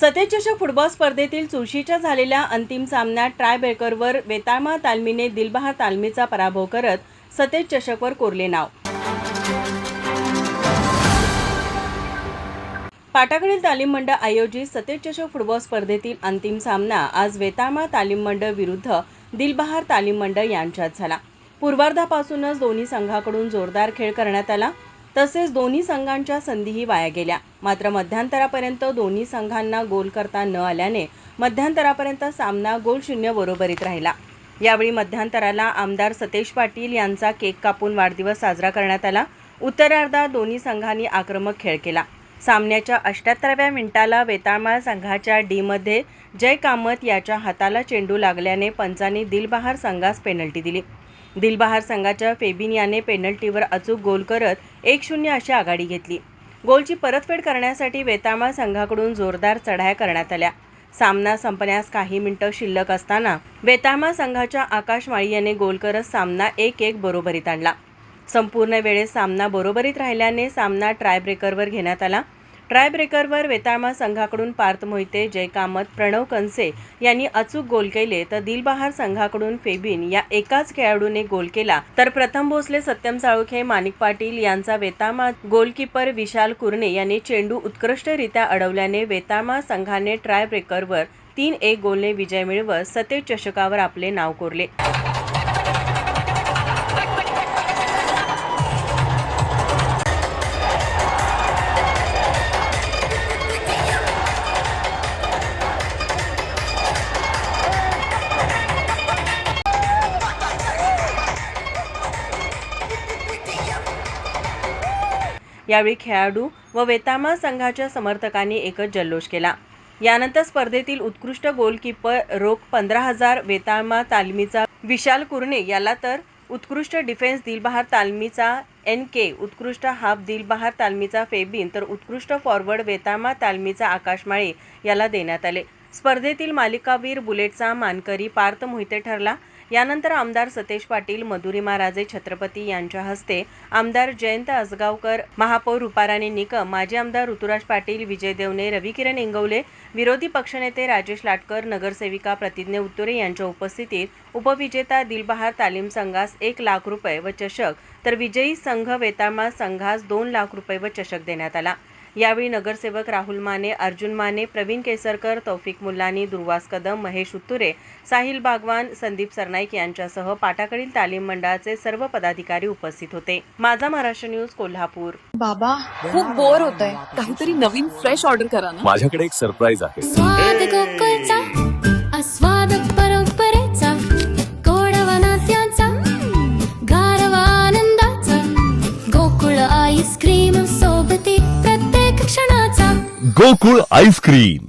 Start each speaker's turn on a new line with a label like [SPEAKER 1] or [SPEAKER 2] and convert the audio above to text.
[SPEAKER 1] सतेज चषक फुटबॉल स्पर्धेतील चुरशीच्या झालेल्या अंतिम सामन्यात ट्राय ब्रेकरवर वेताळमा तालमीने दिलबहार तालमीचा पराभव करत सतेज चषकवर कोरले नाव. पाटाकडील तालीम मंडळ आयोजित सतेज चषक फुटबॉल स्पर्धेतील अंतिम सामना आज वेताळमा तालीम मंडळ विरुद्ध दिलबहार तालीम मंडळ यांच्यात झाला. पूर्वार्धापासूनच दोन्ही संघाकडून जोरदार खेळ करण्यात आला. तसेच दोन्ही संघांच्या संधीही वाया गेल्या. मात्र मध्यांतरापर्यंत दोन्ही संघांना गोल करता न आल्याने मध्यांतरापर्यंत सामना गोल शून्य बरोबरीत राहिला. यावेळी मध्यांतराला आमदार सतेज पाटील यांचा केक कापून वाढदिवस साजरा करण्यात आला. उत्तरार्धात दोन्ही संघांनी आक्रमक खेळ केला. सामन्याच्या 78व्या मिनिटाला वेताळमा संघाच्या डी-मध्ये जय कामत याच्या हाताला चेंडू लागल्याने पंचांनी दिलबहार संघास पेनल्टी दिली. दिलबहार संघाच्या फेबिन याने पेनल्टीवर अचूक गोल करत 1-0 अशी आघाडी घेतली. गोलची परतफेड करण्यासाठी वेताळमा संघाकडून जोरदार चढाया करण्यात आल्या. सामना संपण्यास काही मिनिटं शिल्लक असताना वेताळमा संघाच्या आकाश माळी याने गोल करत सामना 1-1 बरोबरीत आणला. संपूर्ण वेळेस सामना बरोबरीत राहिल्याने सामना ट्रायब्रेकरवर घेण्यात आला. ट्रायब्रेकरवर वेताळमा संघाकडून पार्थ मोहिते, जय कामत, प्रणव कंसे यांनी अचूक गोल केले तर दिलबहार संघाकडून फेबिन या एकाच खेळाडूने गोल केला तर प्रथम भोसले, सत्यम साळुखे, माणिक पाटील यांचा वेताळमा गोलकीपर विशाल कुरणे यांनी चेंडू उत्कृष्टरित्या अडवल्याने वेताळमा संघाने ट्रायब्रेकरवर 3-1 गोलने विजय मिळवत सतेज चषकावर आपले नाव कोरले. यावेळी खेळाडू व वेताळमा संघाच्या समर्थकांनी एकच जल्लोष केला. यानंतर स्पर्धेतील उत्कृष्ट गोलकीपर रोख 15,000 वेताळमा तालमीचा विशाल कुरणे याला तर उत्कृष्ट डिफेन्स दिलबहार तालमीचा NK, उत्कृष्ट हाफ दिलबहार तालमीचा फेबिन तर उत्कृष्ट फॉरवर्ड वेताळमा तालमीचा आकाश माळी याला देण्यात आले. स्पर्धेतील मालिकावीर बुलेटचा मानकरी पार्थ मोहिते ठरला. यानंतर आमदार सतेज पाटील, मधुरिमा राजे छत्रपती यांच्या हस्ते आमदार जयंत आसगावकर, महापौर रुपाराणी निकम, माजी आमदार ऋतुराज पाटील, विजय देवणे, रविकिरण इंगवले, विरोधी पक्षनेते राजेश लाटकर, नगरसेविका प्रतिज्ञा उत्तुरे यांच्या उपस्थितीत उपविजेता दिलबहार तालीम संघास 1 लाख रुपये व चषक तर विजयी संघ वेताळमा संघास 2 लाख रुपये व चषक देण्यात आला. यावेळी नगरसेवक राहुल माने, अर्जुन माने, प्रवीण केसरकर, तौफिक मुल्लानी, दुर्वास कदम, महेश उत्तुरे, साहिल बागवान, संदीप सरनाईक यांच्यासह पाटाकडील तालीम मंडळाचे सर्व पदाधिकारी उपस्थित होते. माझा महाराष्ट्र न्यूज, कोल्हापूर.
[SPEAKER 2] बाबा खूप बोर होतंय, काहीतरी नवीन फ्रेश ऑर्डर करा ना.
[SPEAKER 3] माझ्याकडे एक सरप्राईज आहे.
[SPEAKER 4] स्वाद गोकुळचा, आस्वाद परंपरेचा, गोडवा नात्याचा, गारवा आनंदाचा, गोकुळ आईस्क्रीम सोबती प्रत्येक क्षणाचा.
[SPEAKER 3] गोकुळ आईस्क्रीम.